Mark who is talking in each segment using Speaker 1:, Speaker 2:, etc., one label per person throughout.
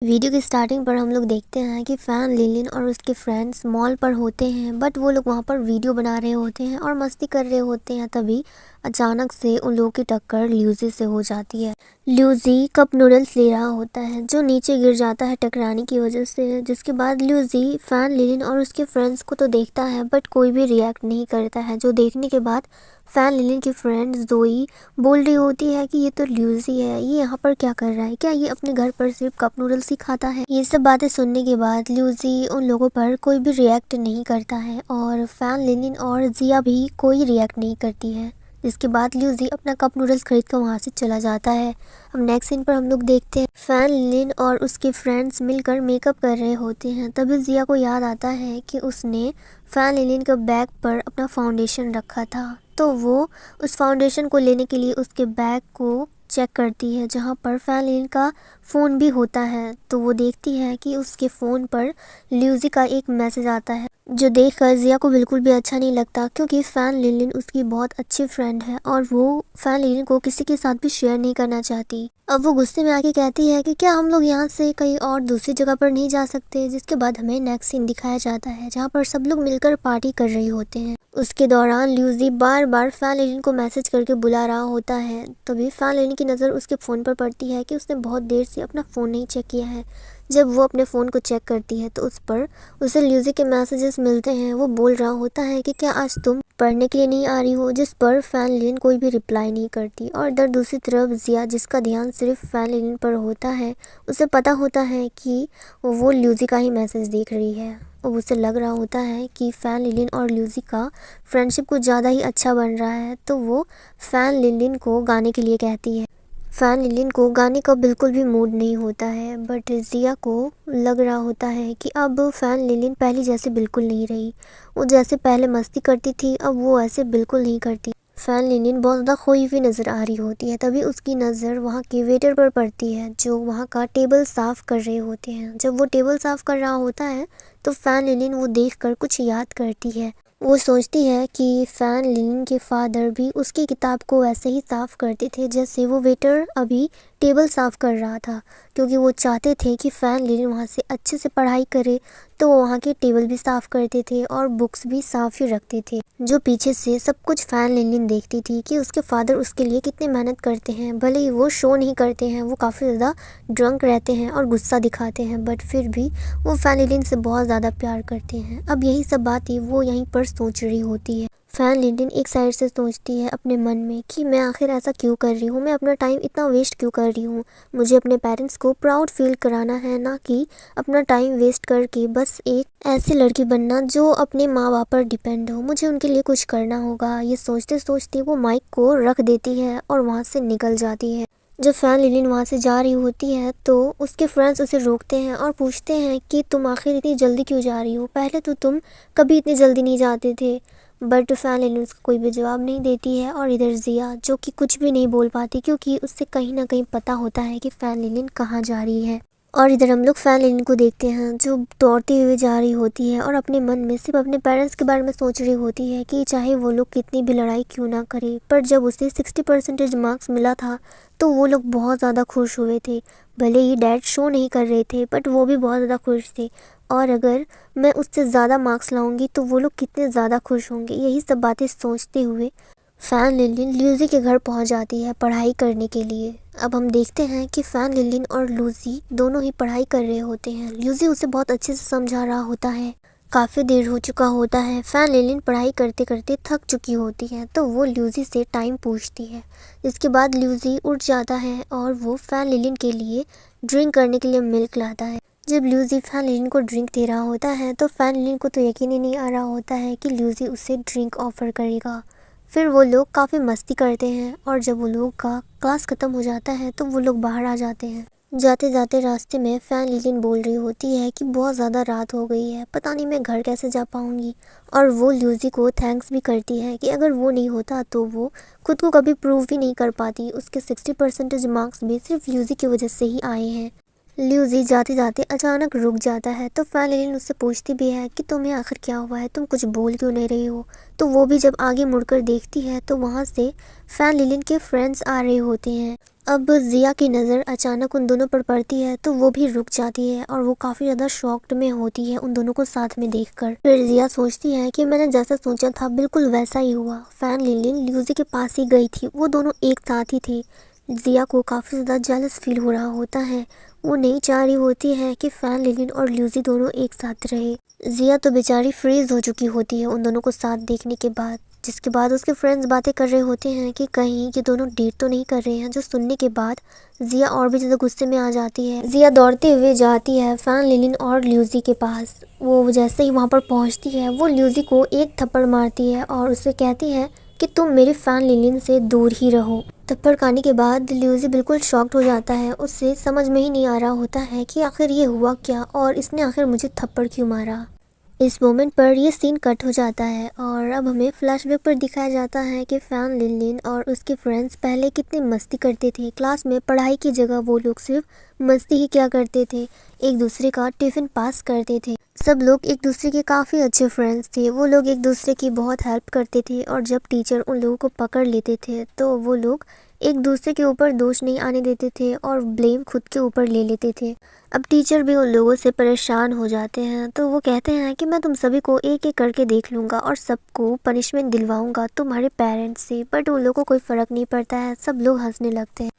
Speaker 1: Video की starting पर हम लोग देखते हैं कि फैन लिलिन और उसके फ्रेंड्स मॉल पर होते हैं। बट वो लोग वहाँ पर वीडियो बना रहे होते हैं और मस्ती कर रहे होते हैं। तभी अचानक से उन लोगों की टक्कर ल्यूजी से हो जाती है। ल्यूजी कप नूडल्स ले रहा होता है जो नीचे गिर जाता है टकराने की वजह से। जिसके बाद ल्यूजी फैन लिलिन और उसके फ्रेंड्स को तो देखता है बट कोई भी रिएक्ट नहीं करता है। जो देखने के बाद फैन लिलिन की फ्रेंड जोई बोल रही होती है कि ये तो ल्यूजी है, ये यहाँ पर क्या कर रहा है, क्या ये अपने घर पर सिर्फ कप नूडल्स ही खाता है। ये सब बातें सुनने के बाद ल्यूजी उन लोगों पर कोई भी रिएक्ट नहीं करता है और फैन लिलिन और जिया भी कोई रिएक्ट नहीं करती है। इसके बाद ल्यूजी अपना कप नूडल्स खरीद कर वहाँ से चला जाता है। अब नेक्स्ट सीन पर हम लोग देखते हैं फैन लिलिन और उसके फ्रेंड्स मिलकर मेकअप कर रहे होते हैं। तभी जिया को याद आता है कि उसने फैन लिलिन के बैग पर अपना फाउंडेशन रखा था। तो वो उस फाउंडेशन को लेने के लिए उसके बैग को चेक करती है जहाँ पर फैन लिलिन का फ़ोन भी होता है। तो वो देखती है कि उसके फ़ोन पर ल्यूजी का एक मैसेज आता है जो देखकर जिया को बिल्कुल भी अच्छा नहीं लगता, क्योंकि फैन लिलिन उसकी बहुत अच्छी फ्रेंड है और वो फैन लिलिन को किसी के साथ भी शेयर नहीं करना चाहती। अब वो गुस्से में आके कहती है कि क्या हम लोग यहाँ से कहीं और दूसरी जगह पर नहीं जा सकते। जिसके बाद हमें नेक्स्ट सीन दिखाया जाता है जहाँ पर सब लोग मिलकर पार्टी कर रहे होते हैं। उसके दौरान ल्यूजी बार बार फैन लिलिन को मैसेज करके बुला रहा होता है। तभी फैन लिलिन की नज़र उसके फ़ोन पर पड़ती है कि उसने बहुत देर से अपना फ़ोन नहीं चेक किया है। जब वो अपने फ़ोन को चेक करती है तो उस पर उसे ल्यूजी के मैसेजेस मिलते हैं। वो बोल रहा होता है कि क्या आज तुम पढ़ने के लिए नहीं आ रही हो, जिस पर फैन लिलिन कोई भी रिप्लाई नहीं करती। और इधर दूसरी तरफ जिया, जिसका ध्यान सिर्फ फैन लिलिन पर होता है, उसे पता होता है कि वो ल्यूजी का ही मैसेज देख रही है। अब उसे लग रहा होता है कि फैन लिलिन और ल्यूजी का फ्रेंडशिप कुछ ज़्यादा ही अच्छा बन रहा है। तो वो फैन लिलिन को गाने के लिए कहती है। फैन लिलिन को गाने का बिल्कुल भी मूड नहीं होता है, बट जिया को लग रहा होता है कि अब फैन लिलिन पहले जैसे बिल्कुल नहीं रही। वो जैसे पहले मस्ती करती थी अब वो ऐसे बिल्कुल नहीं करती। फैन लिलिन बहुत ज़्यादा खोई हुई नज़र आ रही होती है। तभी उसकी नज़र वहाँ के वेटर पर पड़ती है जो वहाँ का टेबल साफ़ कर रहे होते हैं। जब वो टेबल साफ़ कर रहा होता है तो फैन लिलिन वो देखकर कुछ याद करती है। वो सोचती है कि फैन लिलिन के फादर भी उसकी किताब को वैसे ही साफ़ करते थे जैसे वो वेटर अभी टेबल साफ़ कर रहा था, क्योंकि वो चाहते थे कि फ़ैन लिलिन वहाँ से अच्छे से पढ़ाई करे। तो वो वहाँ के टेबल भी साफ़ करते थे और बुक्स भी साफ़ ही रखते थे। जो पीछे से सब कुछ फैन लिलिन देखती थी कि उसके फादर उसके लिए कितने मेहनत करते हैं। भले ही वो शो नहीं करते हैं, वो काफ़ी ज़्यादा ड्रंक रहते हैं और गुस्सा दिखाते हैं, बट फिर भी वो फैन लिलिन से बहुत ज़्यादा प्यार करते हैं। अब यही सब बातें वो यहीं पर सोच रही होती है। फैन लिलिन एक साइड से सोचती है अपने मन में कि मैं आखिर ऐसा क्यों कर रही हूँ, मैं अपना टाइम इतना वेस्ट क्यों कर रही हूँ। मुझे अपने पेरेंट्स को प्राउड फील कराना है, ना कि अपना टाइम वेस्ट करके बस एक ऐसी लड़की बनना जो अपने माँ बाप पर डिपेंड हो। मुझे उनके लिए कुछ करना होगा। ये सोचते सोचते वो माइक को रख देती है और वहाँ से निकल जाती है। जब फैन लिलिन वहाँ से जा रही होती है तो उसके फ्रेंड्स उसे रोकते हैं और पूछते हैं कि तुम आखिर इतनी जल्दी क्यों जा रही हो, पहले तो तुम कभी इतनी जल्दी नहीं जाते थे। बट फैन लिलिन उसका कोई भी जवाब नहीं देती है। और इधर जिया जो कि कुछ भी नहीं बोल पाती, क्योंकि उससे कहीं ना कहीं पता होता है कि फैन लिलिन कहाँ जा रही है। और इधर हम लोग फैन लिलिन को देखते हैं जो दौड़ती हुई जा रही होती है और अपने मन में सिर्फ अपने पेरेंट्स के बारे में सोच रही होती है कि चाहे वो लोग कितनी भी लड़ाई क्यों ना करें। पर जब उसे 60% मार्क्स मिला था तो वो लोग बहुत ज़्यादा खुश हुए थे। भले ही डैड शो नहीं कर रहे थे बट वो भी बहुत ज़्यादा खुश थे। और अगर मैं उससे ज़्यादा मार्क्स लाऊंगी तो वो लोग कितने ज़्यादा खुश होंगे। यही सब बातें सोचते हुए फैन लिलिन ल्यूजी के घर पहुंच जाती है पढ़ाई करने के लिए। अब हम देखते हैं कि फैन लिलिन और लूजी दोनों ही पढ़ाई कर रहे होते हैं। लूजी उसे बहुत अच्छे से समझा रहा होता है। काफ़ी देर हो चुका होता है। फैन लिलिन पढ़ाई करते करते थक चुकी होती है तो वो लूजी से टाइम पूछती है। इसके बाद लूजी उठ जाता है और वो फैन लिलिन के लिए ड्रिंक करने के लिए मिल्क लाता है। जब लूजी फैन लिलिन को ड्रिंक दे रहा होता है तो फैन लिलिन को तो यकीन ही नहीं आ रहा होता है कि लूजी उसे ड्रिंक ऑफर करेगा। फिर वो लोग काफ़ी मस्ती करते हैं और जब वो लोग का क्लास ख़त्म हो जाता है तो वो लोग बाहर आ जाते हैं। जाते जाते रास्ते में फैन लिलिन बोल रही होती है कि बहुत ज़्यादा रात हो गई है, पता नहीं मैं घर कैसे जा पाऊँगी। और वो लूजी को थैंक्स भी करती है कि अगर वो नहीं होता तो वो खुद को कभी प्रूव भी नहीं कर पाती। उसके 60% मार्क्स भी सिर्फ लूजी की वजह से ही आए हैं। ल्यूजी जाते जाते अचानक रुक जाता है तो फैन लिलिन उससे पूछती भी है कि तुम्हें आखिर क्या हुआ है, तुम कुछ बोल क्यों नहीं रही हो। तो वो भी जब आगे मुड़कर देखती है तो वहाँ से फैन लिलिन के फ्रेंड्स आ रहे होते हैं। अब जिया की नज़र अचानक उन दोनों पर पड़ती है तो वो भी रुक जाती है और वो काफ़ी ज़्यादा शॉक्ड में होती है उन दोनों को साथ में देखकर। फिर जिया सोचती है कि मैंने जैसा सोचा था बिल्कुल वैसा ही हुआ। फैन लिलिन ल्यूजी के पास ही गई थी, वो दोनों एक साथ ही थे। जिया को काफ़ी ज़्यादा जेलस फील हो रहा होता है। वो नहीं चाह रही होती है कि फैन लिलिन और ल्यूजी दोनों एक साथ रहे। जिया तो बेचारी फ्रीज हो चुकी होती है उन दोनों को साथ देखने के बाद। जिसके बाद उसके फ्रेंड्स बातें कर रहे होते हैं कि कहीं ये दोनों डेट तो नहीं कर रहे हैं, जो सुनने के बाद जिया और भी ज़्यादा गुस्से में आ जाती है। जिया दौड़ते हुए जाती है फैन लिलिन और ल्यूजी के पास। वो जैसे ही वहाँ पर पहुँचती है वो ल्यूजी को एक थप्पड़ मारती है और उससे कहती है कि तुम मेरे फैन लिलिन से दूर ही रहो। थप्पड़ खाने के बाद ल्यूजी बिल्कुल शॉक्ड हो जाता है। उससे समझ में ही नहीं आ रहा होता है कि आखिर ये हुआ क्या और इसने आखिर मुझे थप्पड़ क्यों मारा। इस मोमेंट पर ये सीन कट हो जाता है और अब हमें फ्लैशबैक पर दिखाया जाता है कि फैन लिनलिन और उसके फ्रेंड्स पहले कितनी मस्ती करते थे। क्लास में पढ़ाई की जगह वो लोग सिर्फ मस्ती ही क्या करते थे, एक दूसरे का टिफ़िन पास करते थे। सब लोग एक दूसरे के काफ़ी अच्छे फ्रेंड्स थे। वो लोग एक दूसरे की बहुत हेल्प करते थे और जब टीचर उन लोगों को पकड़ लेते थे तो वो लोग एक दूसरे के ऊपर दोष नहीं आने देते थे और ब्लेम खुद के ऊपर ले लेते थे। अब टीचर भी उन लोगों से परेशान हो जाते हैं तो वो कहते हैं कि मैं तुम सभी को एक एक करके देख लूँगा और सबको पनिशमेंट दिलवाऊंगा तुम्हारे पेरेंट्स से। बट उन लोगों को कोई फ़र्क नहीं पड़ता है, सब लोग हंसने लगते हैं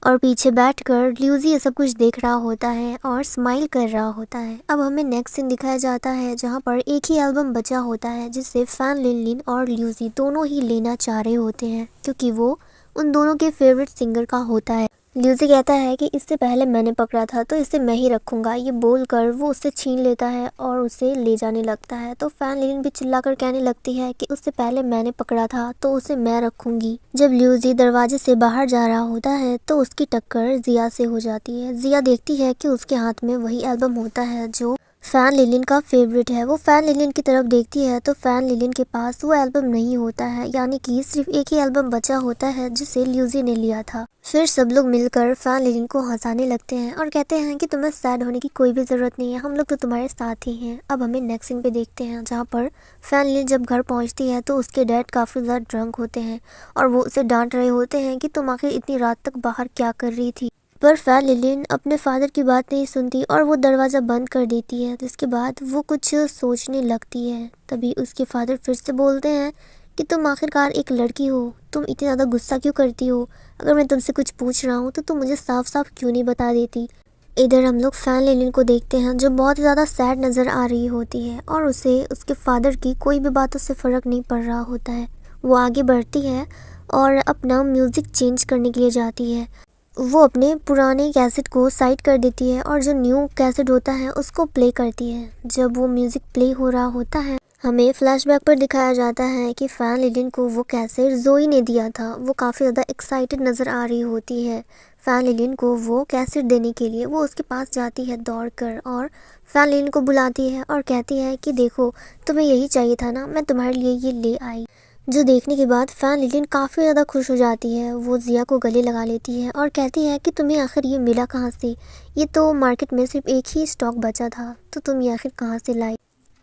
Speaker 1: और पीछे बैठकर ल्यूजी ये सब कुछ देख रहा होता है और स्माइल कर रहा होता है। अब हमें नेक्स्ट सीन दिखाया जाता है जहाँ पर एक ही एल्बम बचा होता है जिसे फैन लिनलिन और ल्यूजी दोनों ही लेना चाह रहे होते हैं क्योंकि वो उन दोनों के फेवरेट सिंगर का होता है। ल्यूजी कहता है कि इससे पहले मैंने पकड़ा था तो इसे मैं ही रखूंगा। ये बोलकर वो उससे छीन लेता है और उसे ले जाने लगता है तो फैन लिलिन भी चिल्लाकर कहने लगती है कि उससे पहले मैंने पकड़ा था तो उसे मैं रखूंगी। जब ल्यूजी दरवाजे से बाहर जा रहा होता है तो उसकी टक्कर जिया से हो जाती है। जिया देखती है कि उसके हाथ में वही एल्बम होता है जो फैन लिलिन का फेवरेट है। वो फैन लिलिन की तरफ देखती है तो फैन लिलिन के पास वो एल्बम नहीं होता है, यानी कि सिर्फ एक ही एल्बम बचा होता है जिसे ल्यूजी ने लिया था। फिर सब लोग मिलकर फैन लिलिन को हंसाने लगते हैं और कहते हैं कि तुम्हें सैड होने की कोई भी ज़रूरत नहीं है, हम लोग तो तुम्हारे साथ ही हैं। अब हमें नेक्स्ट सीन पे देखते हैं जहाँ पर फैन लिलिन जब घर पहुँचती है तो उसके डैड काफ़ी ज़्यादा ड्रंक होते हैं और वो उसे डांट रहे होते हैं कि तुम आखिर इतनी रात तक बाहर क्या कर रही थी। पर फैन लिलिन अपने फादर की बात नहीं सुनती और वो दरवाज़ा बंद कर देती है। जिसके बाद वो कुछ सोचने लगती है। तभी उसके फादर फिर से बोलते हैं कि तुम आखिरकार एक लड़की हो, तुम इतना ज़्यादा गुस्सा क्यों करती हो? अगर मैं तुमसे कुछ पूछ रहा हूँ तो तुम मुझे साफ साफ क्यों नहीं बता देती? इधर हम लोग फैन लिलिन को देखते हैं जो बहुत ही ज़्यादा सैड नज़र आ रही होती है और उसे उसके फादर की कोई भी बातों से फ़र्क नहीं पड़ रहा होता है। वो आगे बढ़ती है और अपना म्यूज़िक चेंज करने के लिए जाती है। वो अपने पुराने कैसेट को साइड कर देती है और जो न्यू कैसेट होता है उसको प्ले करती है। जब वो म्यूज़िक प्ले हो रहा होता है हमें फ्लैशबैक पर दिखाया जाता है कि फैन लिलिन को वो कैसेट जोई ने दिया था। वो काफ़ी ज़्यादा एक्साइटेड नज़र आ रही होती है। फैन लिलिन को वो कैसेट देने के लिए वो उसके पास जाती है दौड़कर और फैन लिलिन को बुलाती है और कहती है कि देखो तुम्हें यही चाहिए था ना, मैं तुम्हारे लिए ये ले आई। जो देखने के बाद फैन लिलिन काफ़ी ज़्यादा खुश हो जाती है। वो जिया को गले लगा लेती है और कहती है कि तुम्हें आखिर ये मिला कहाँ से? ये तो मार्केट में सिर्फ एक ही स्टॉक बचा था, तो तुम ये आखिर कहाँ से लाई?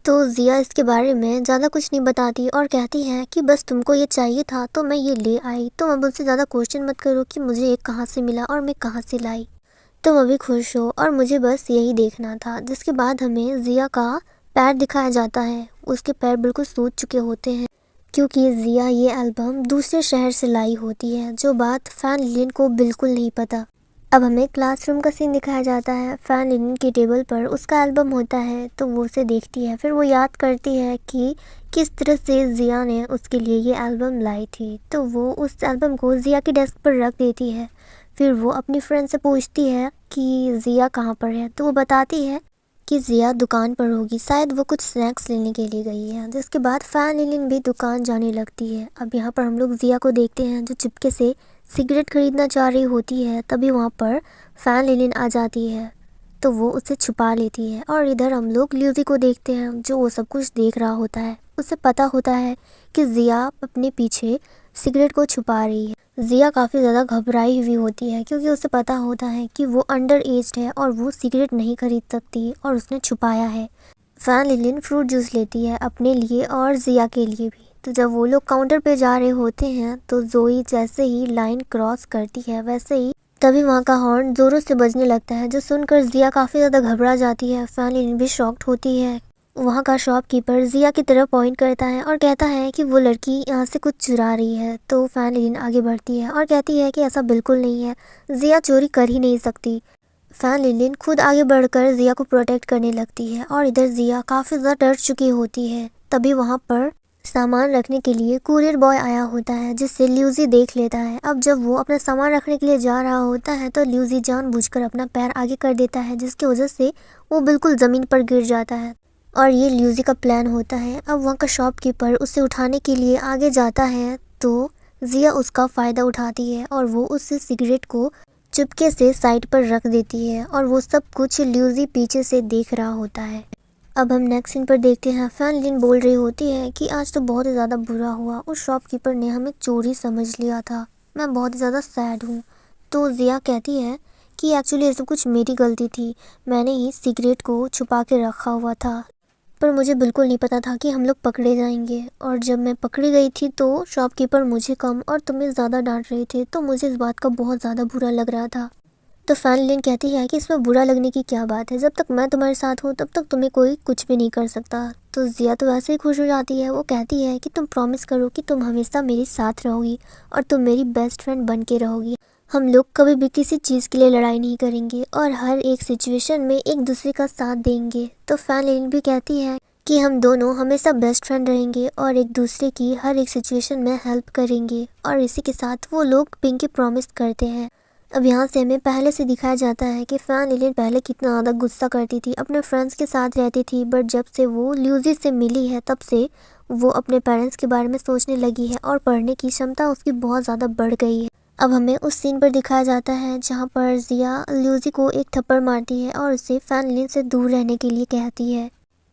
Speaker 1: तो जिया इसके बारे में ज़्यादा कुछ नहीं बताती और कहती है कि बस तुमको ये चाहिए था तो मैं ये ले आई। तुम अब उनसे ज़्यादा क्वेश्चन मत करो कि मुझे ये कहाँ से मिला और मैं कहाँ से लाई। तुम अभी खुश हो और मुझे बस यही देखना था। जिसके बाद हमें जिया का पैर दिखाया जाता है। उसके पैर बिल्कुल सूज चुके होते हैं क्योंकि जिया ये एल्बम दूसरे शहर से लाई होती है, जो बात फैन लिलिन को बिल्कुल नहीं पता। अब हमें क्लासरूम का सीन दिखाया जाता है। फैन लिलिन की टेबल पर उसका एल्बम होता है तो वो उसे देखती है। फिर वो याद करती है कि किस तरह से जिया ने उसके लिए ये एल्बम लाई थी, तो वो उस एल्बम को जिया की डेस्क पर रख देती है। फिर वो अपनी फ्रेंड से पूछती है कि जिया कहाँ पर है, तो वो बताती है कि जिया दुकान पर होगी, शायद वो कुछ स्नैक्स लेने के लिए गई है। जिसके बाद फैन लिलिन भी दुकान जाने लगती है। अब यहाँ पर हम लोग जिया को देखते हैं जो चुपके से सिगरेट खरीदना चाह रही होती है। तभी वहाँ पर फैन लिलिन आ जाती है तो वो उसे छुपा लेती है और इधर हम लोग ल्यूजी को देखते हैं जो वो सब कुछ देख रहा होता है। उसे पता होता है कि जिया अपने पीछे सिगरेट को छुपा रही है। जिया काफ़ी ज़्यादा घबराई हुई होती है क्योंकि उसे पता होता है कि वो अंडर एज्ड है और वो सिगरेट नहीं खरीद सकती और उसने छुपाया है। फैन लिलिन फ्रूट जूस लेती है अपने लिए और जिया के लिए भी। तो जब वो लोग काउंटर पे जा रहे होते हैं तो जोई जैसे ही लाइन क्रॉस करती है वैसे ही तभी वहाँ का हॉर्न ज़ोरों से बजने लगता है, जो सुनकर जिया काफ़ी ज़्यादा घबरा जाती है। फैन लिलिन भी शॉक्ड होती है। वहाँ का शॉपकीपर जिया की तरफ पॉइंट करता है और कहता है कि वो लड़की यहाँ से कुछ चुरा रही है। तो फैन लिलिन आगे बढ़ती है और कहती है कि ऐसा बिल्कुल नहीं है, जिया चोरी कर ही नहीं सकती। फैन लिलिन खुद आगे बढ़कर जिया को प्रोटेक्ट करने लगती है और इधर जिया काफ़ी ज़्यादा डर चुकी होती है। तभी वहाँ पर सामान रखने के लिए कुरियर बॉय आया होता है, जिससे ल्यूजी देख लेता है। अब जब वो अपना सामान रखने के लिए जा रहा होता है तो ल्यूजी जानबूझकर अपना पैर आगे कर देता है, जिसकी वजह से वो बिल्कुल ज़मीन पर गिर जाता है। और ये ल्यूजी का प्लान होता है। अब वहाँ का शॉपकीपर उसे उठाने के लिए आगे जाता है तो जिया उसका फ़ायदा उठाती है और वो उस सिगरेट को चुपके से साइड पर रख देती है और वो सब कुछ ल्यूजी पीछे से देख रहा होता है। अब हम नेक्स्ट सीन पर देखते हैं। फैन लिलिन बोल रही होती है कि आज तो बहुत ही ज़्यादा बुरा हुआ, उस शॉपकीपर ने हमें चोरी समझ लिया था, मैं बहुत ही ज़्यादा सैड हूँ। तो जिया कहती है कि एक्चुअली ये सब कुछ मेरी गलती थी, मैंने ही सिगरेट को छुपा के रखा हुआ था, पर मुझे बिल्कुल नहीं पता था कि हम लोग पकड़े जाएंगे। और जब मैं पकड़ी गई थी तो शॉपकीपर मुझे कम और तुम्हें ज़्यादा डांट रहे थे, तो मुझे इस बात का बहुत ज़्यादा बुरा लग रहा था। तो फैन लिलिन कहती है कि इसमें बुरा लगने की क्या बात है, जब तक मैं तुम्हारे साथ हूँ तब तक तुम्हें कोई कुछ भी नहीं कर सकता। तो जिया तो वैसे ही खुश हो जाती है। वो कहती है कि तुम प्रॉमिस करो कि तुम हमेशा मेरे साथ रहोगी और तुम मेरी बेस्ट फ्रेंड बन के रहोगी। हम लोग कभी भी किसी चीज़ के लिए लड़ाई नहीं करेंगे और हर एक सिचुएशन में एक दूसरे का साथ देंगे। तो फैन लिलिन भी कहती है कि हम दोनों हमेशा बेस्ट फ्रेंड रहेंगे और एक दूसरे की हर एक सिचुएशन में हेल्प करेंगे। और इसी के साथ वो लोग पिंकी प्रॉमिस करते हैं। अब यहाँ से हमें पहले से दिखाया जाता है कि फैन लिलिन पहले कितना ज़्यादा गुस्सा करती थी, अपने फ्रेंड्स के साथ रहती थी, बट जब से वो ल्यूजी से मिली है तब से वो अपने पेरेंट्स के बारे में सोचने लगी है और पढ़ने की क्षमता उसकी बहुत ज़्यादा बढ़ गई है। अब हमें उस सीन पर दिखाया जाता है जहाँ पर जिया ल्यूजी को एक थप्पड़ मारती है और उसे फैन लिलिन से दूर रहने के लिए कहती है।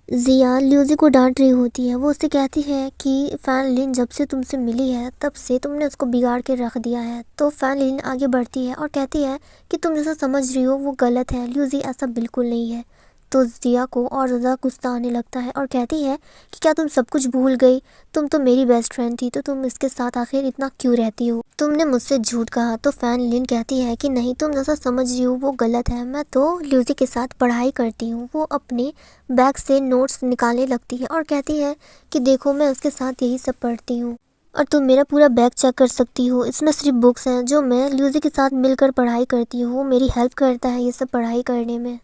Speaker 1: जिया ल्यूजी को डांट रही होती है। वो उससे कहती है कि फैन लिलिन जब से तुमसे मिली है तब से तुमने उसको बिगाड़ के रख दिया है। तो फैन लिलिन आगे बढ़ती है और कहती है कि तुम जैसा समझ रही हो वो गलत है, ल्यूजी ऐसा बिल्कुल नहीं है। तो जिया को और ज़्यादा गुस्सा आने लगता है और कहती है कि क्या तुम सब कुछ भूल गई, तुम तो मेरी बेस्ट फ्रेंड थी, तो तुम इसके साथ आखिर इतना क्यों रहती हो, तुमने मुझसे झूठ कहा। तो फैन लिलिन कहती है कि नहीं, तुम जैसा समझ रही हो वो गलत है, मैं तो ल्यूजी के साथ पढ़ाई करती हूँ। वो अपने बैग से नोट्स निकालने लगती है और कहती है कि देखो मैं उसके साथ यही सब पढ़ती हूँ और तुम मेरा पूरा बैग चेक कर सकती हो, इसमें सिर्फ बुक्स हैं जो मैं ल्यूजी के साथ मिलकर पढ़ाई करती हूँ। वो मेरी हेल्प करता है ये सब पढ़ाई करने में।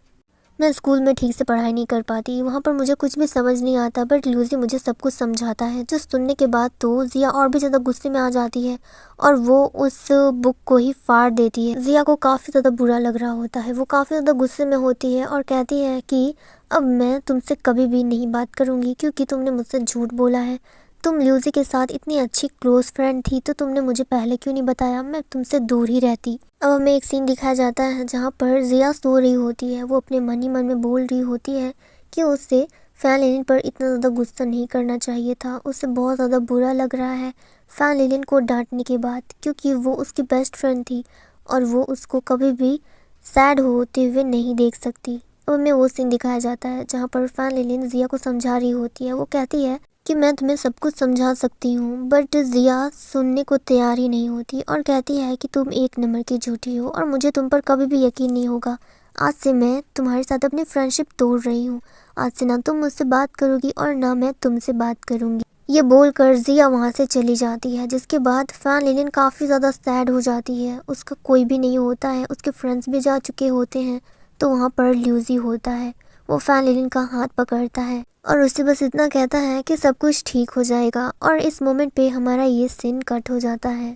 Speaker 1: मैं स्कूल में ठीक से पढ़ाई नहीं कर पाती, वहाँ पर मुझे कुछ भी समझ नहीं आता, बट ल्यूजी मुझे सब कुछ समझाता है। जो सुनने के बाद तो जिया और भी ज़्यादा गुस्से में आ जाती है और वो उस बुक को ही फाड़ देती है। जिया को काफ़ी ज़्यादा बुरा लग रहा होता है, वो काफ़ी ज़्यादा गुस्से में होती है और कहती है कि अब मैं तुमसे कभी भी नहीं बात करूँगी क्योंकि तुमने मुझसे झूठ बोला है। तुम ल्यूजी के साथ इतनी अच्छी क्लोज फ्रेंड थी तो तुमने मुझे पहले क्यों नहीं बताया, मैं तुमसे दूर ही रहती। अब हमें एक सीन दिखाया जाता है जहाँ पर जिया सो रही होती है। वो अपने मन ही मन में बोल रही होती है कि उससे फैन लिलिन पर इतना ज़्यादा गुस्सा नहीं करना चाहिए था, उससे बहुत ज़्यादा बुरा लग रहा है फैन लिलिन को डांटने के बाद, क्योंकि वो उसकी बेस्ट फ्रेंड थी और वो उसको कभी भी सैड होते हुए नहीं देख सकती। अब हमें वो सीन दिखाया जाता है जहाँ पर फैन लिलिन जिया को समझा रही होती है। वो कहती है कि मैं तुम्हें सब कुछ समझा सकती हूँ, बट जिया सुनने को तैयार ही नहीं होती और कहती है कि तुम एक नंबर की झूठी हो और मुझे तुम पर कभी भी यकीन नहीं होगा। आज से मैं तुम्हारे साथ अपनी फ्रेंडशिप तोड़ रही हूँ, आज से ना तुम मुझसे बात करोगी और ना मैं तुमसे बात करूँगी। ये बोलकर जिया वहाँ से चली जाती है, जिसके बाद फैन लिलिन काफ़ी ज़्यादा सैड हो जाती है। उसका कोई भी नहीं होता है, उसके फ्रेंड्स भी जा चुके होते हैं, तो वहाँ पर ल्यूजी होता है। वो फैन लिलिन का हाथ पकड़ता है और उससे बस इतना कहता है कि सब कुछ ठीक हो जाएगा और इस मोमेंट पे हमारा ये सीन कट हो जाता है।